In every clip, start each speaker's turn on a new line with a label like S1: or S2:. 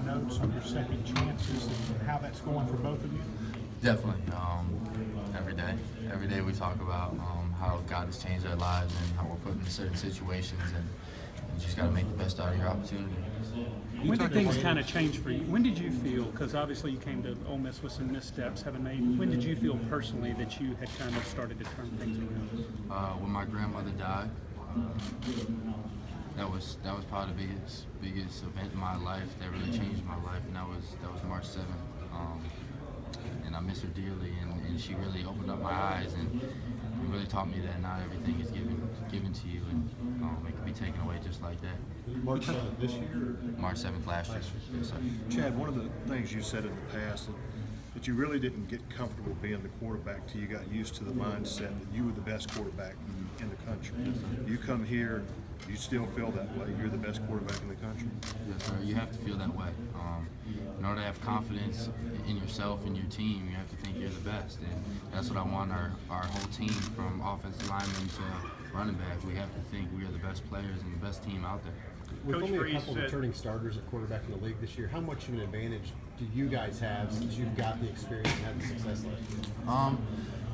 S1: notes on your second chances and how that's going for both of you?
S2: Definitely. Every day we talk about how God has changed our lives and how we're put in certain situations, and you just got to make the best out of your opportunity.
S3: When did things kind of change for you? When did you feel, because obviously you came to Ole Miss with some missteps, haven't made, when did you feel personally that you had kind of started to turn things around?
S2: When my grandmother died, that was probably the biggest event in my life that really changed my life, and that was March 7th. And I miss her dearly, and she really opened up my eyes and really taught me that not everything is given to you, and it can be taken away just like that.
S4: March 7th this year?
S2: March 7th last year. Yes, sir.
S4: Chad, one of the things you said in the past that you really didn't get comfortable being the quarterback till you got used to the mindset that you were the best quarterback in the country. You come here, you still feel that way. You're the best quarterback in the country.
S2: Yes, sir. You have to feel that way. In order to have confidence in yourself and your team, you have to think you're the best. And that's what I want our whole team, from offensive linemen to running back. We have to think we are the best players and the best team out there.
S5: With
S3: Coach
S5: only a
S3: Freeze
S5: couple
S3: said-
S5: returning starters at quarterback in the league this year, how much of an advantage do you guys have since you've got the experience and had the success last year?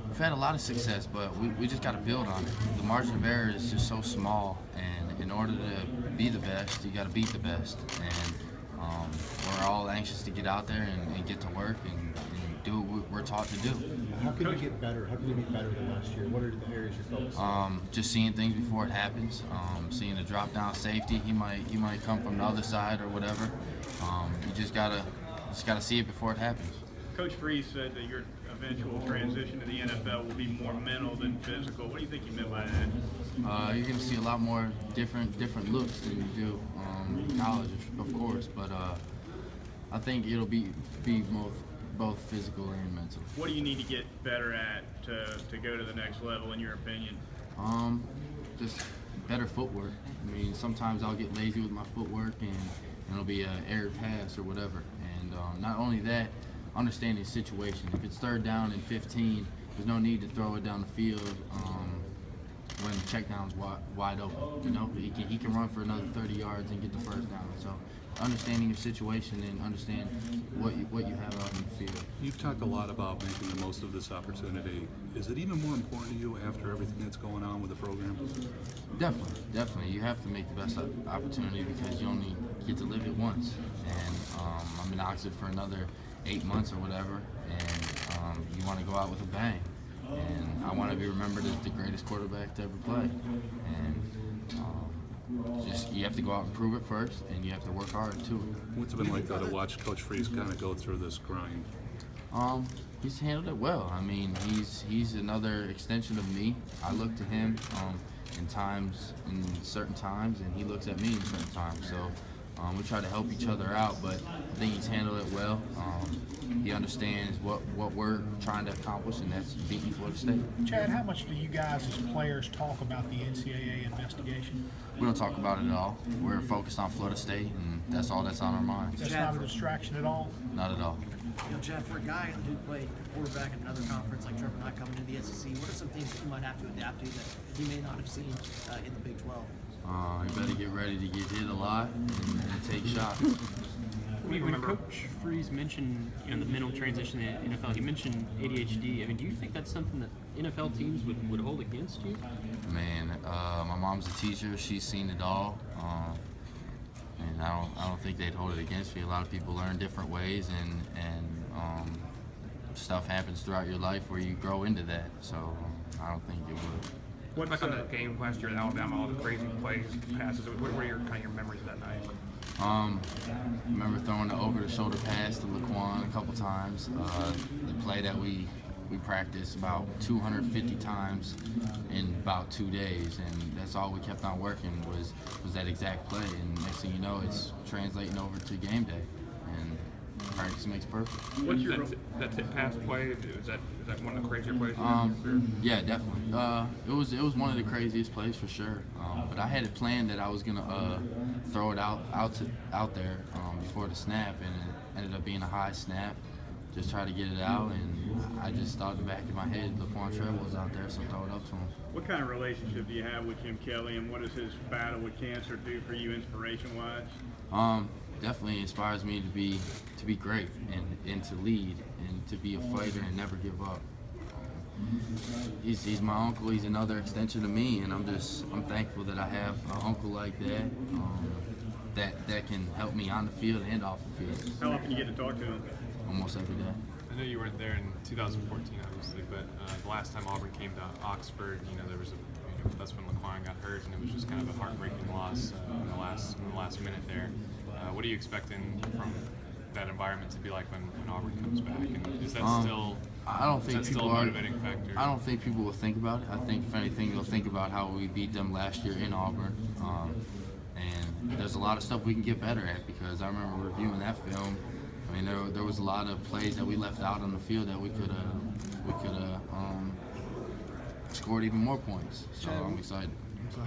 S2: We've had a lot of success, but we just got to build on it. The margin of error is just so small, and in order to be the best, you got to beat the best. And we're all anxious to get out there and get to work and do what we're taught to do.
S5: How can you get better? How can you be better than last year? What are the areas you're focused on?
S2: Just seeing things before it happens. Seeing a drop down safety, he might come from the other side or whatever. You just gotta see it before it happens.
S3: Coach Freeze said that your eventual transition to the NFL will be more mental than physical. What do you think he meant by that?
S2: You're going to see a lot more different looks than you do in college, of course, but I think it'll be both physical and mental.
S3: What do you need to get better at to go to the next level, in your opinion?
S2: Just better footwork. I mean, sometimes I'll get lazy with my footwork and it'll be an errant pass or whatever. And not only that, understanding the situation. If it's 3rd down and 15, there's no need to throw it down the field when the check down's wide open. You know, he can run for another 30 yards and get the 1st down. So understanding your situation and understand what you have out in the field.
S6: You've talked a lot about making the most of this opportunity. Is it even more important to you after everything that's going on with the program?
S2: Definitely. You have to make the best opportunity because you only get to live it once. And I'm in Oxford for another 8 months or whatever, and you want to go out with a bang. And I want to be remembered as the greatest quarterback to ever play. And just you have to go out and prove it first, and you have to work hard too.
S6: What's it been like though to watch Coach Freeze kind of go through this grind?
S2: He's handled it well. I mean, he's another extension of me. I look to him in certain times, and he looks at me in certain times. So we try to help each other out, but I think he's handled it well. He understands what we're trying to accomplish, and that's beating Florida State.
S1: Chad, how much do you guys as players talk about the NCAA investigation?
S2: We don't talk about it at all. We're focused on Florida State, and that's all that's on our minds.
S1: That's not a distraction at all?
S2: Not at all.
S7: You know, Jeff, for a guy who played quarterback in another conference like Trevor not coming into the SEC, what are some things that you might have to adapt to that you may not have seen in the Big 12?
S2: You better get ready to get hit a lot and take shots.
S8: When Coach Freeze mentioned the mental transition in the NFL, he mentioned ADHD. I mean, do you think that's something that NFL teams would hold against you?
S2: Man, my mom's a teacher. She's seen it all. And I don't think they'd hold it against me. A lot of people learn different ways, and stuff happens throughout your life where you grow into that. So I don't think it would.
S9: What's back on that game last year in Alabama, all the crazy plays, passes? What were your memories of that night?
S2: I remember throwing the over-the-shoulder pass to Laquan a couple times. The play that we practiced about 250 times in about 2 days, and that's all we kept on working was that exact play. And next thing you know, it's translating over to game day, and practice makes perfect.
S9: What's your that tip pass play? Is that one of the crazier plays?
S2: Yeah, definitely. It was one of the craziest plays for sure. But I had it planned that I was gonna throw it out there before the snap, and it ended up being a high snap. Just try to get it out, and I just thought in the back of my head, Laquan Trevorrow was out there, so throw it up to him.
S3: What kind of relationship do you have with Jim Kelly, and what does his battle with cancer do for you inspiration-wise?
S2: definitely inspires me to be great and to lead and to be a fighter and never give up. He's my uncle. He's another extension of me, and I'm thankful that I have an uncle like that. That can help me on the field and off the field.
S3: How often you get to talk to him?
S2: Almost every day.
S10: I know you weren't there in 2014, obviously, but the last time Auburn came to Oxford, there was that's when Laquan got hurt, and it was just kind of a heartbreaking loss in the last minute there. What are you expecting from that environment to be like when Auburn comes back? And is that still?
S2: I don't think
S10: still
S2: people
S10: a motivating factor?
S2: I don't think people will think about it. I think if anything, they'll think about how we beat them last year in Auburn. And there's a lot of stuff we can get better at, because I remember reviewing that film. I mean, there was a lot of plays that we left out on the field that we could have scored even more points. So I'm excited.